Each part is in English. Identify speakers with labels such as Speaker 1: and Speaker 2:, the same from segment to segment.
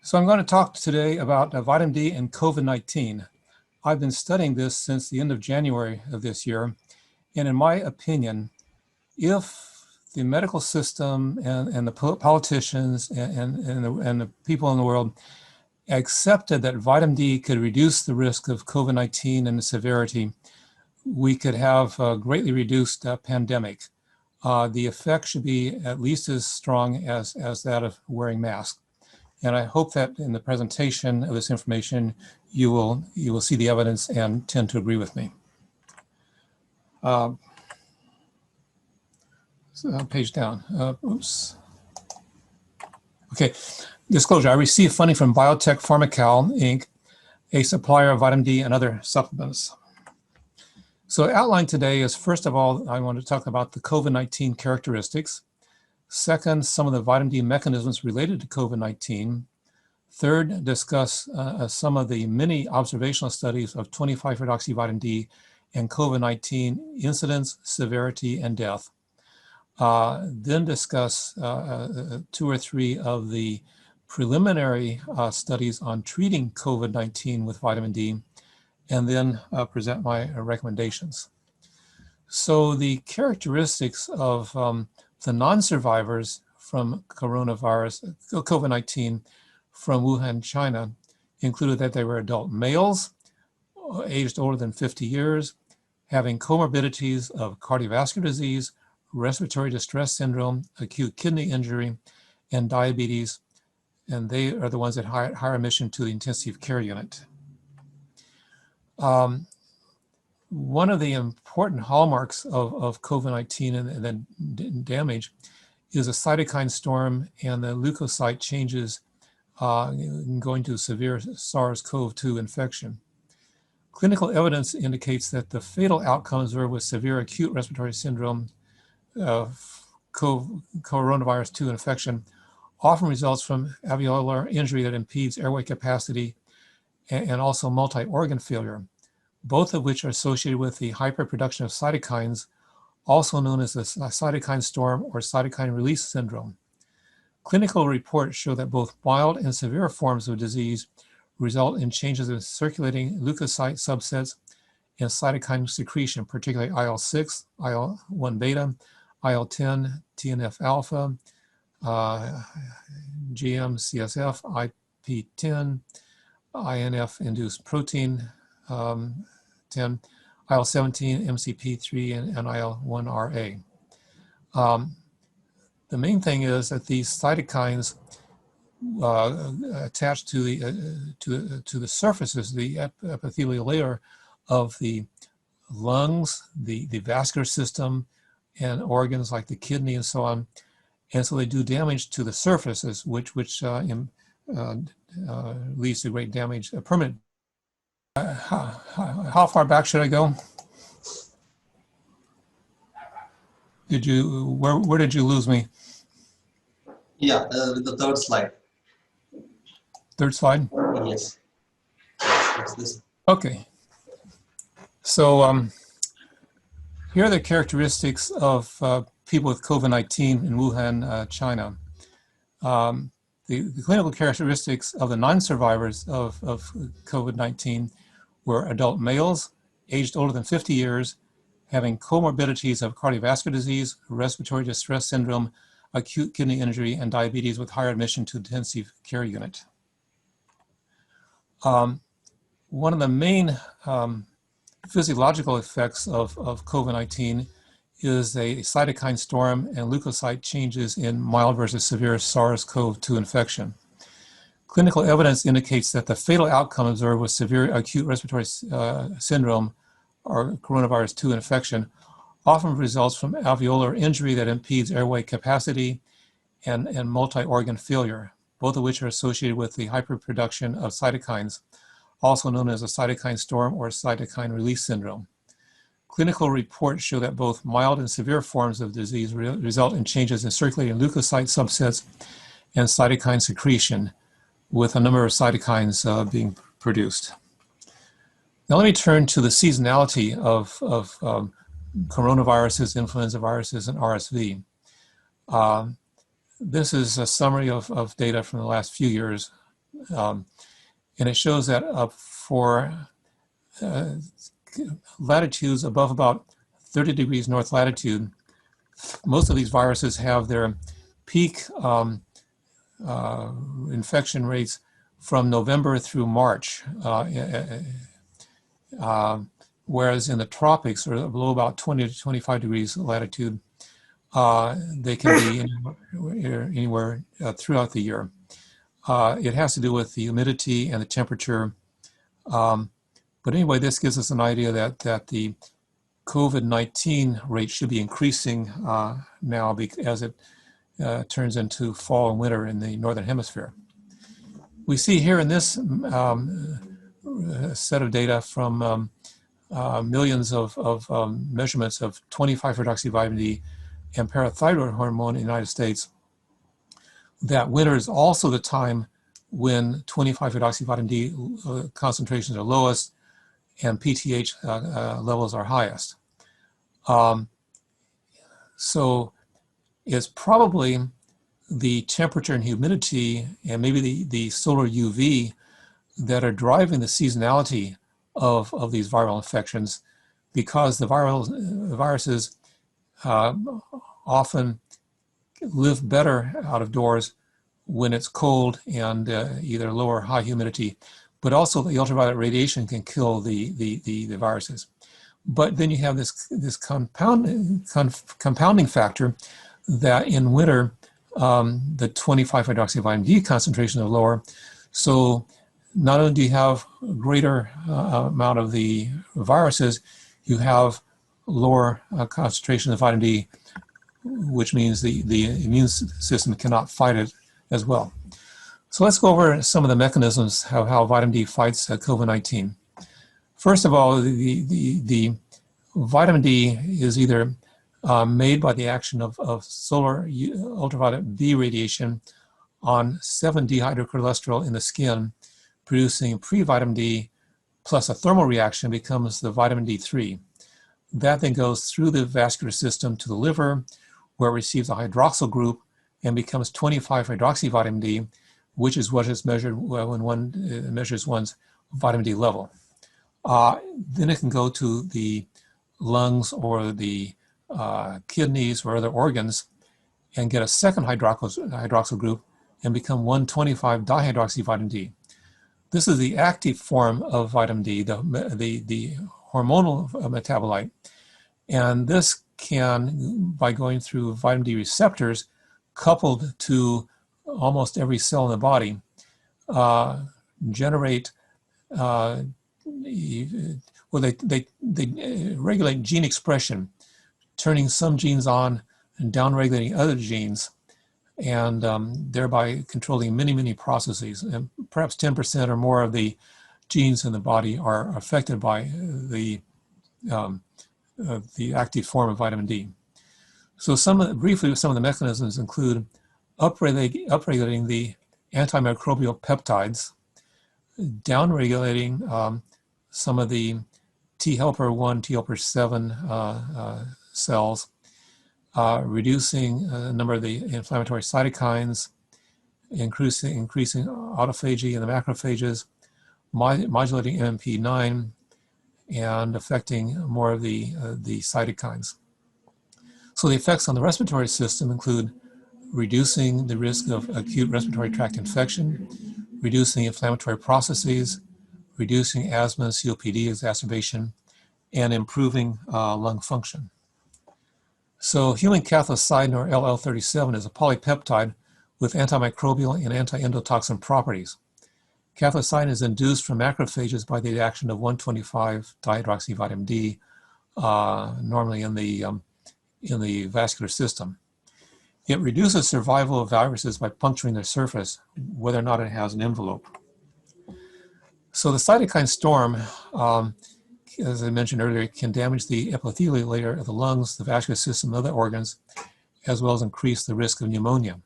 Speaker 1: So I'm going to talk today about vitamin D and COVID-19. I've been studying this since the end of January of this year, and in my opinion, if the medical system and the politicians and the people in the world accepted that vitamin D could reduce the risk of COVID-19 and the severity, we could have a greatly reduced pandemic. The effect should be at least as strong as that of wearing masks. And I hope that in the presentation of this information, you will see the evidence and tend to agree with me. Page down. Oops. Okay. Disclosure: I received funding from Biotech Pharmacal, Inc., a supplier of vitamin D and other supplements. So outline today is, first of all, I want to talk about the COVID-19 characteristics. Second, some of the vitamin D mechanisms related to COVID-19. Third, discuss some of the many observational studies of 25-hydroxyvitamin D and COVID-19 incidence, severity, and death. Then discuss 2 or 3 of the preliminary studies on treating COVID-19 with vitamin D, and then present my recommendations. So the characteristics of the non-survivors from coronavirus, COVID-19 from Wuhan, China, included that they were adult males, aged older than 50 years, having comorbidities of cardiovascular disease, respiratory distress syndrome, acute kidney injury, and diabetes, and they are the ones at higher admission to the intensive care unit. One of the important hallmarks of COVID-19 and then damage is a cytokine storm and the leukocyte changes going to severe SARS-CoV-2 infection. Clinical evidence indicates that the fatal outcomes were with severe acute respiratory syndrome, coronavirus 2 infection, often results from alveolar injury that impedes airway capacity and also multi-organ failure, both of which are associated with the hyperproduction of cytokines, also known as the cytokine storm or cytokine release syndrome. Clinical reports show that both mild and severe forms of disease result in changes in circulating leukocyte subsets and cytokine secretion, particularly IL-6, IL-1 beta, IL-10, TNF-alpha, GM-CSF, IP-10, INF-induced protein 10, IL-17, MCP3, and IL-1RA. The main thing is that these cytokines attach to the surfaces, the epithelial layer of the lungs, the vascular system, and organs like the kidney and so on, and so they do damage to the surfaces, which leads to great damage, permanent. How far back should I go? Where did you lose me?
Speaker 2: Yeah, with the third slide.
Speaker 1: Third slide?
Speaker 2: Yes. It's this.
Speaker 1: Okay. So here are the characteristics of people with COVID-19 in Wuhan, China. The clinical characteristics of the non-survivors of COVID-19 were adult males, aged older than 50 years, having comorbidities of cardiovascular disease, respiratory distress syndrome, acute kidney injury, and diabetes with higher admission to intensive care unit. One of the main physiological effects of COVID-19 is a cytokine storm and leukocyte changes in mild versus severe SARS-CoV-2 infection. Clinical evidence indicates that the fatal outcome observed with severe acute respiratory syndrome or coronavirus 2 infection often results from alveolar injury that impedes airway capacity and multi-organ failure, both of which are associated with the hyperproduction of cytokines, also known as a cytokine storm or cytokine release syndrome. Clinical reports show that both mild and severe forms of disease result in changes in circulating leukocyte subsets and cytokine secretion, with a number of cytokines being produced. Now let me turn to the seasonality of coronaviruses, influenza viruses, and RSV. This is a summary of data from the last few years And it shows that for latitudes above about 30 degrees north latitude, most of these viruses have their peak infection rates from November through March, whereas in the tropics, or below about 20 to 25 degrees latitude, they can be anywhere throughout the year. It has to do with the humidity and the temperature. But anyway, this gives us an idea that the COVID-19 rate should be increasing now as it turns into fall and winter in the Northern Hemisphere. We see here in this set of data from millions of measurements of 25-hydroxyvitamin D and parathyroid hormone in the United States, that winter is also the time when 25-hydroxyvitamin D concentrations are lowest and PTH levels are highest. So it's probably the temperature and humidity and maybe the solar UV that are driving the seasonality of these viral infections, because the viruses often live better out of doors when it's cold and either low or high humidity, but also the ultraviolet radiation can kill the viruses. But then you have this compounding factor that in winter, the 25-hydroxyvitamin D concentration is lower. So not only do you have a greater amount of the viruses, you have lower concentration of vitamin D, which means the immune system cannot fight it as well. So let's go over some of the mechanisms how vitamin D fights COVID-19. First of all, the vitamin D is either made by the action of solar ultraviolet B radiation on 7-dehydrocholesterol in the skin, producing pre-vitamin D, plus a thermal reaction becomes the vitamin D3. That then goes through the vascular system to the liver, where it receives a hydroxyl group and becomes 25-hydroxyvitamin D, which is what is measured when one measures one's vitamin D level. Then it can go to the lungs or the kidneys or other organs and get a second hydroxyl group and become 125-dihydroxyvitamin D. This is the active form of vitamin D, the hormonal metabolite. And this can, by going through vitamin D receptors coupled to almost every cell in the body, generate, they regulate gene expression, turning some genes on and downregulating other genes, and thereby controlling many processes. And perhaps 10% or more of the genes in the body are affected by the active form of vitamin D. So briefly, some of the mechanisms include upregulating the antimicrobial peptides, downregulating some of the T helper 1, T helper 7 cells, reducing a number of the inflammatory cytokines, increasing autophagy in the macrophages, modulating MMP9, and affecting more of the cytokines. So the effects on the respiratory system include reducing the risk of acute respiratory tract infection, reducing inflammatory processes, reducing asthma and COPD exacerbation, and improving lung function. So human cathelicidin, or LL37, is a polypeptide with antimicrobial and anti-endotoxin properties. Cathelicidin is induced from macrophages by the action of 125-dihydroxyvitamin D, normally in the vascular system. It reduces survival of viruses by puncturing their surface, whether or not it has an envelope. So the cytokine storm, as I mentioned earlier, can damage the epithelial layer of the lungs, the vascular system, and other organs, as well as increase the risk of pneumonia.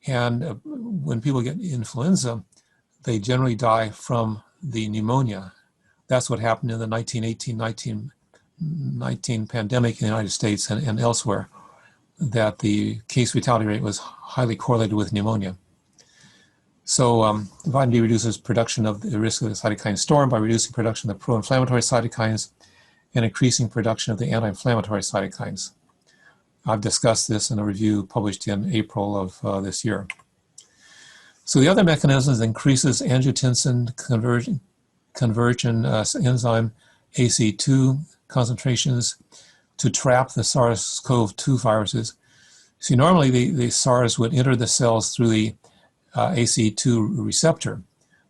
Speaker 1: And when people get influenza, they generally die from the pneumonia. That's what happened in the 1918-19 pandemic in the United States and elsewhere, that the case fatality rate was highly correlated with pneumonia. So vitamin D reduces production of the risk of the cytokine storm by reducing production of the pro-inflammatory cytokines and increasing production of the anti-inflammatory cytokines. I've discussed this in a review published in April of this year. So the other mechanism increases angiotensin conversion enzyme AC2 concentrations to trap the SARS-CoV-2 viruses. See, normally the SARS would enter the cells through the AC2 receptor,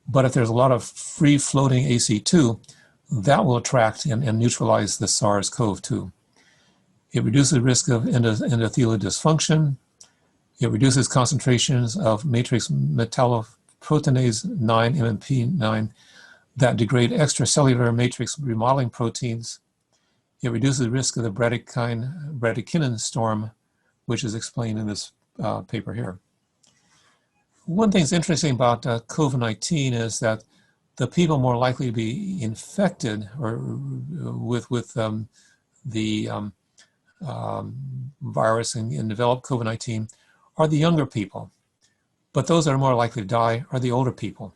Speaker 1: but if there's a lot of free-floating AC2, that will attract and neutralize the SARS-CoV-2. It reduces the risk of endothelial dysfunction. It reduces concentrations of matrix metalloproteinase 9, MMP9, that degrade extracellular matrix remodeling proteins. It reduces the risk of the bradykinin storm, which is explained in this paper here. One thing that's interesting about COVID-19 is that the people more likely to be infected or with the virus and develop COVID-19 are the younger people, but those that are more likely to die are the older people.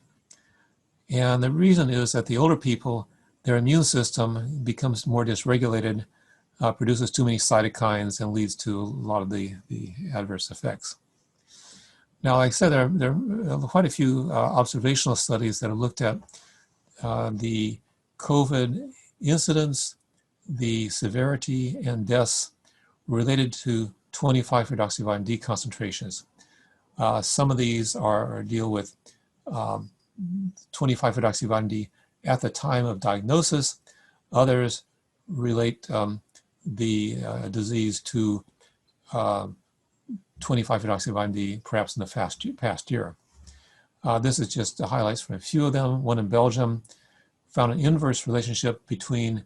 Speaker 1: And the reason is that the older people, their immune system becomes more dysregulated, produces too many cytokines, and leads to a lot of the adverse effects. Now, like I said, there are quite a few observational studies that have looked at the COVID incidence, the severity, and deaths related to 25-hydroxyvitamin D concentrations. Some of these deal with 25-hydroxyvitamin D at the time of diagnosis. Others relate the disease to 25-hydroxyvitamin D perhaps in the past year. This is just the highlights from a few of them. One in Belgium found an inverse relationship between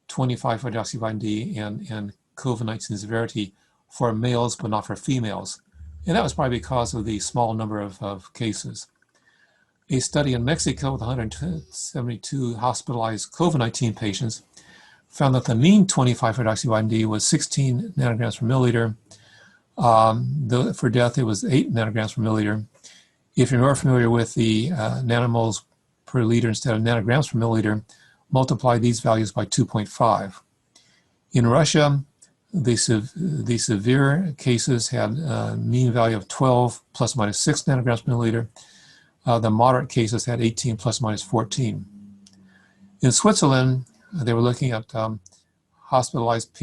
Speaker 1: 25-hydroxyvitamin D and COVID-19 severity for males, but not for females. And that was probably because of the small number of cases. A study in Mexico with 172 hospitalized COVID-19 patients found that the mean 25-hydroxyvitamin D was 16 nanograms per milliliter. For death, it was 8 nanograms per milliliter. If you're more familiar with the nanomoles per liter instead of nanograms per milliliter, multiply these values by 2.5. In Russia, the severe cases had a mean value of 12 plus or minus 6 nanograms per milliliter. The moderate cases had 18 plus or minus 14. In Switzerland, they were looking at hospitalized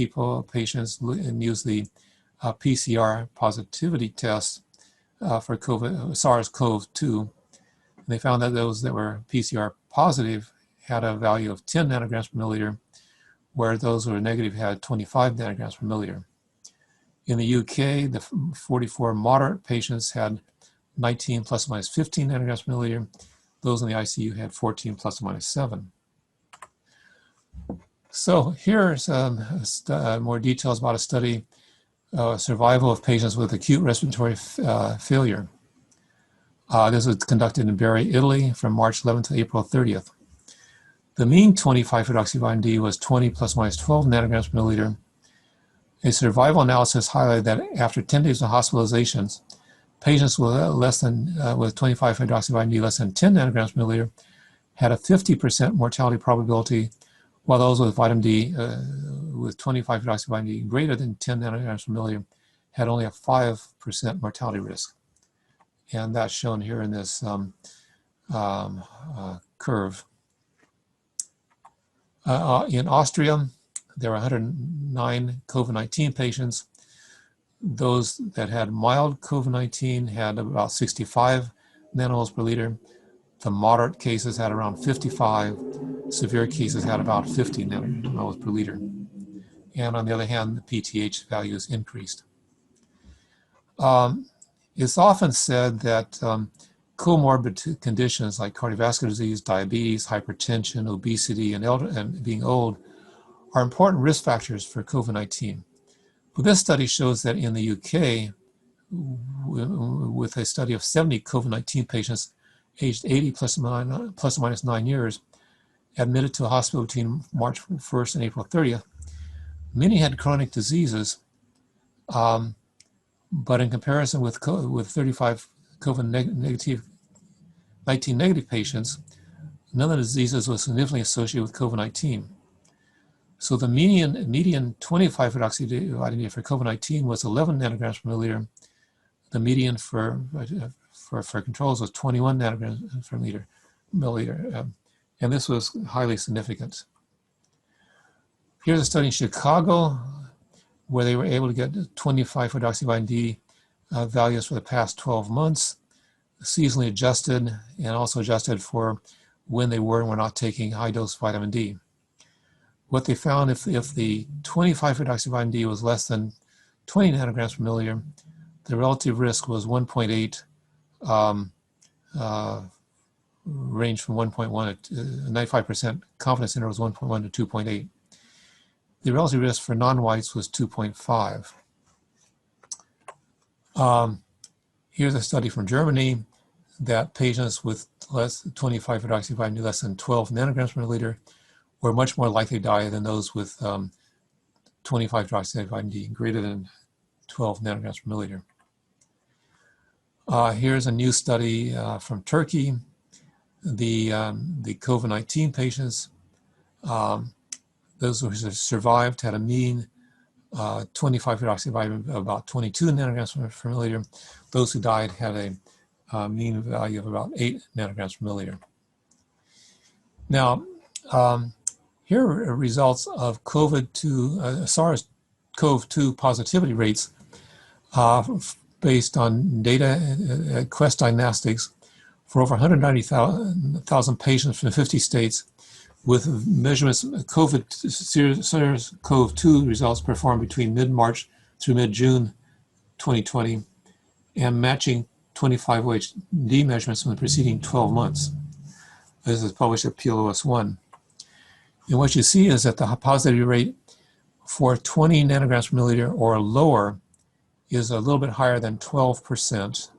Speaker 1: patients, and used the PCR positivity test for SARS-CoV-2. And they found that those that were PCR positive had a value of 10 nanograms per milliliter, where those who were negative had 25 nanograms per milliliter. In the UK, the 44 moderate patients had 19 plus or minus 15 nanograms per milliliter. Those in the ICU had 14 plus or minus 7. So here's more details about a study, survival of patients with acute respiratory failure. This was conducted in Bari, Italy from March 11th to April 30th. The mean 25-hydroxyvitamin D was 20 plus minus 12 nanograms per milliliter. A survival analysis highlighted that after 10 days of hospitalizations, patients with 25-hydroxyvitamin D less than 10 nanograms per milliliter had a 50% mortality probability, while those with vitamin D with 25-hydroxyvitamin D greater than 10 nanograms per milliliter had only a 5% mortality risk. And that's shown here in this curve. In Austria, there were 109 COVID-19 patients. Those that had mild COVID-19 had about 65 nanomoles per liter. The moderate cases had around 55. Severe cases had about 50 nanomoles per liter. And on the other hand, the PTH values increased. It's often said that comorbid conditions like cardiovascular disease, diabetes, hypertension, obesity, and being old are important risk factors for COVID-19. But this study shows that in the UK, with a study of 70 COVID-19 patients aged 80 plus or minus 9 years, admitted to a hospital between March 1st and April 30th, many had chronic diseases, but in comparison with 35 COVID negative negative patients, none of the diseases was significantly associated with COVID-19. So the median 25-hydroxy vitamin D for COVID-19 was 11 nanograms per milliliter. The median for controls was 21 nanograms per milliliter, and this was highly significant. Here's a study in Chicago where they were able to get 25-hydroxy vitamin D values for the past 12 months, seasonally adjusted, and also adjusted for when they were and were not taking high-dose vitamin D. What they found, if the 25-hydroxy vitamin D was less than 20 nanograms per milliliter, the relative risk was 1.8, range from 1.1 to 95% confidence interval was 1.1 to 2.8. The relative risk for non-whites was 2.5. Here's a study from Germany that patients with less 25-hydroxy vitamin D less than 12 nanograms per milliliter were much more likely to die than those with 25-hydroxy vitamin D greater than 12 nanograms per milliliter. Here's a new study from Turkey. The COVID-19 patients, those who survived had a mean 25-hydroxy vitamin of about 22 nanograms per milliliter. Those who died had a mean value of about 8 nanograms per milliliter. Now, here are results of SARS-CoV-2 positivity rates based on data at Quest Diagnostics for over 190,000 patients from 50 states with measurements of SARS-CoV-2 results performed between mid-March through mid-June 2020 and matching 25-OHD measurements from the preceding 12 months. This is published at PLOS1. And what you see is that the positivity rate for 20 nanograms per milliliter or lower is a little bit higher than 12%,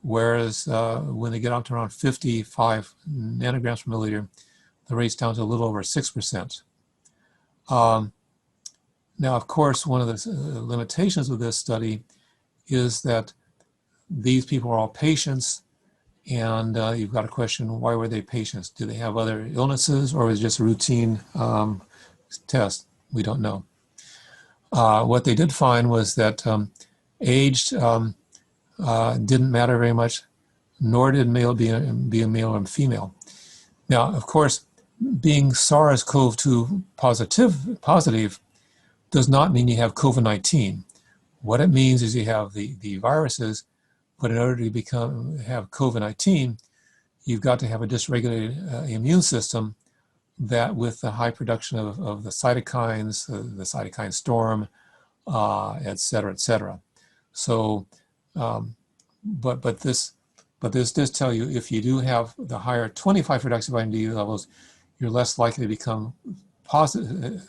Speaker 1: whereas when they get up to around 55 nanograms per milliliter, the rate's down to a little over 6%. Now, of course, one of the limitations of this study is that these people are all patients, and you've got a question, why were they patients? Do they have other illnesses, or was it just a routine test? We don't know. What they did find was that age didn't matter very much, nor did male be a male or female. Now, of course, being SARS-CoV-2 positive does not mean you have COVID-19. What it means is you have the viruses, but in order to have COVID-19, you've got to have a dysregulated immune system that, with the high production of the cytokines, the cytokine storm, et cetera, et cetera. So, but this does tell you if you do have the higher 25-hydroxy vitamin D levels, you're less likely to become positive,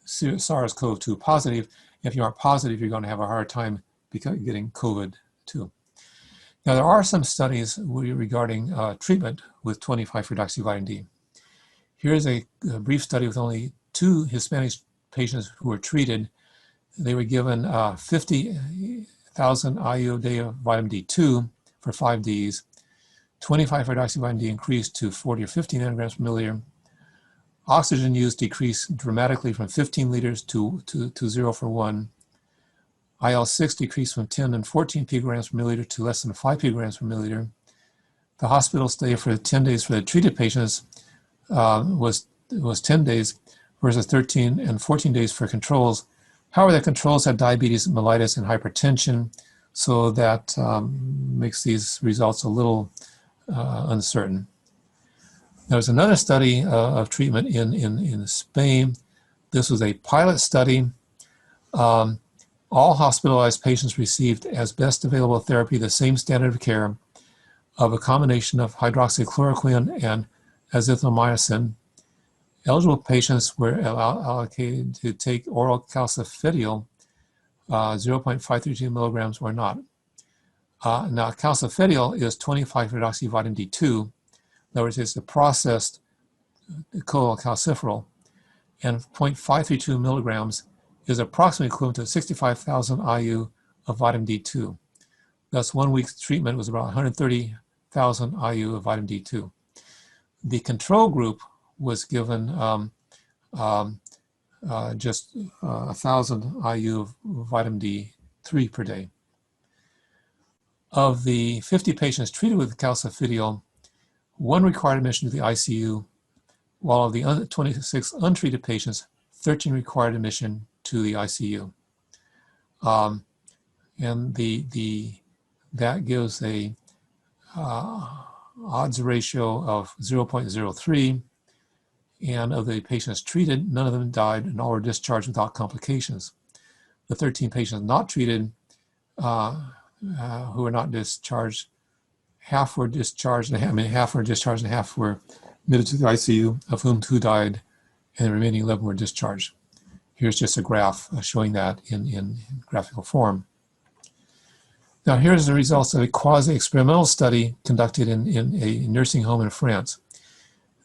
Speaker 1: SARS-CoV-2 positive. If you aren't positive, you're going to have a hard time getting COVID too. Now, there are some studies regarding treatment with 25-hydroxy vitamin D. Here's a brief study with only 2 Hispanic patients who were treated. They were given 50,000 IU a day of vitamin D2 for 5 Ds. 25-hydroxy vitamin D increased to 40 or 50 nanograms per milliliter. Oxygen use decreased dramatically from 15 liters to 0 for 1. IL-6 decreased from 10 and 14 picograms per milliliter to less than 5 picograms per milliliter. The hospital stay for 10 days for the treated patients was 10 days versus 13 and 14 days for controls. However, the controls had diabetes, mellitus, and hypertension, so that makes these results a little uncertain. There was another study of treatment in Spain. This was a pilot study. All hospitalized patients received, as best available therapy, the same standard of care of a combination of hydroxychloroquine and azithromycin. Eligible patients were allocated to take oral calcifediol, 0.532 milligrams or not. Now, calcifediol is 25-hydroxy vitamin D2. In other words, it's a processed cholecalciferol, and 0.532 milligrams is approximately equivalent to 65,000 IU of vitamin D2. Thus, 1 week's treatment was about 130 1,000 IU of vitamin D2. The control group was given just 1,000 IU of vitamin D3 per day. Of the 50 patients treated with calcifidiol, 1 required admission to the ICU, while of the 26 untreated patients, 13 required admission to the ICU. And that gives a odds ratio of 0.03, and of the patients treated, none of them died and all were discharged without complications. The 13 patients not treated who were not discharged, half were discharged, half were discharged and half were admitted to the ICU, of whom 2 died, and the remaining 11 were discharged. Here's just a graph showing that in graphical form. Now here's the results of a quasi-experimental study conducted in a nursing home in France.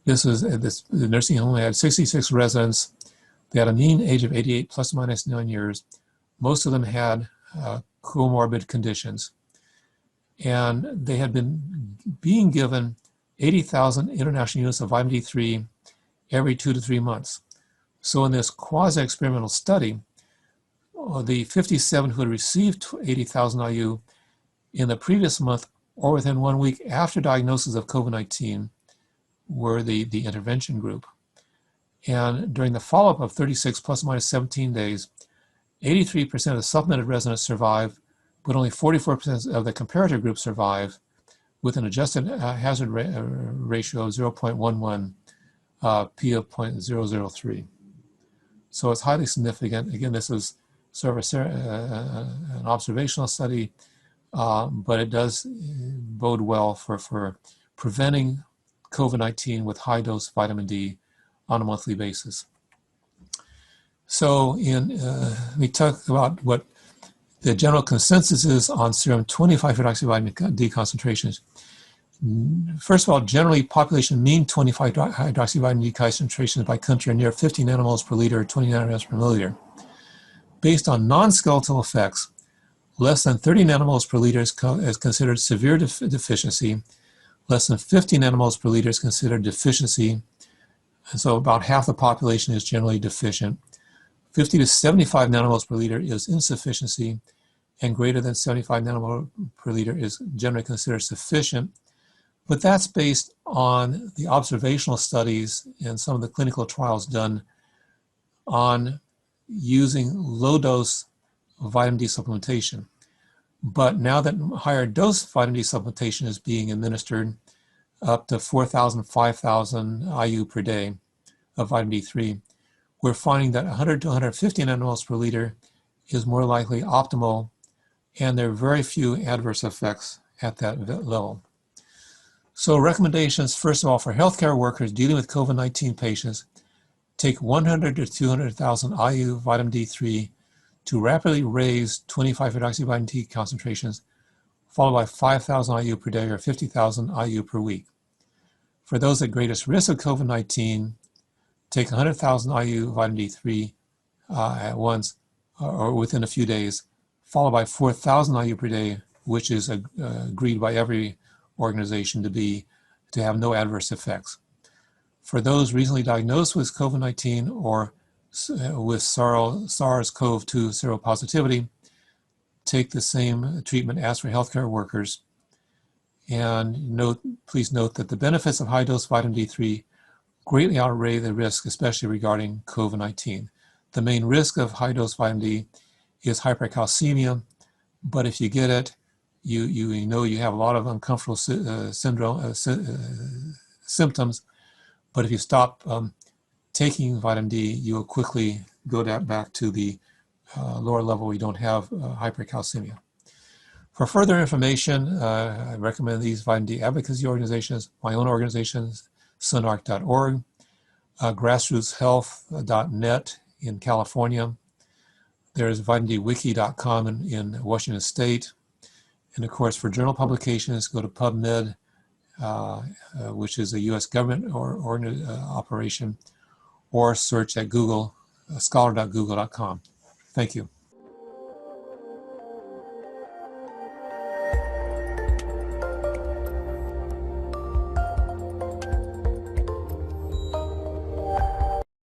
Speaker 1: The nursing home had 66 residents. They had a mean age of 88 plus or minus 9 years. Most of them had comorbid conditions. And they had been being given 80,000 international units of vitamin D3 every 2 to 3 months. So in this quasi-experimental study, the 57 who had received 80,000 IU in the previous month or within 1 week after diagnosis of COVID-19 were the intervention group. And during the follow-up of 36 plus or minus 17 days, 83% of the supplemented residents survived, but only 44% of the comparator group survived, with an adjusted hazard ratio of 0.11, P of 0.003. So it's highly significant. Again, this is sort of an observational study, but it does bode well for preventing COVID-19 with high-dose vitamin D on a monthly basis. So we talk about what the general consensus is on serum 25-hydroxyvitamin D concentrations. First of all, generally population mean 25-hydroxyvitamin D concentrations by country are near 50 nanomoles per liter or 20 nanomoles per milliliter. Based on non-skeletal effects, less than 30 nanomoles per liter is considered severe deficiency. Less than 50 nanomoles per liter is considered deficiency. And so about half the population is generally deficient. 50 to 75 nanomoles per liter is insufficiency, and greater than 75 nanomoles per liter is generally considered sufficient. But that's based on the observational studies and some of the clinical trials done on using low-dose vitamin D supplementation. But now that higher dose vitamin D supplementation is being administered up to 4,000, 5,000 IU per day of vitamin D3, we're finding that 100 to 150 nanomoles per liter is more likely optimal, and there are very few adverse effects at that level. So recommendations, first of all, for healthcare workers dealing with COVID-19 patients, take 100 to 200,000 IU vitamin D3 to rapidly raise 25-hydroxyvitamin D concentrations, followed by 5,000 IU per day or 50,000 IU per week. For those at greatest risk of COVID-19, take 100,000 IU vitamin D3 at once or within a few days, followed by 4,000 IU per day, which is agreed by every organization to have no adverse effects. For those recently diagnosed with COVID-19 or with SARS-CoV-2 seropositivity, take the same treatment as for healthcare workers. And please note that the benefits of high-dose vitamin D3 greatly outweigh the risk, especially regarding COVID-19. The main risk of high-dose vitamin D is hypercalcemia, but if you get it, you know you have a lot of uncomfortable symptoms, but if you stop taking vitamin D, you will quickly go back to the lower level where you don't have hypercalcemia. For further information, I recommend these vitamin D advocacy organizations, my own organizations, sunarc.org, grassrootshealth.net in California. There's vitamindwiki.com in Washington State. And of course, for journal publications, go to PubMed, which is a US government operation, or search at Google, scholar.google.com. Thank you.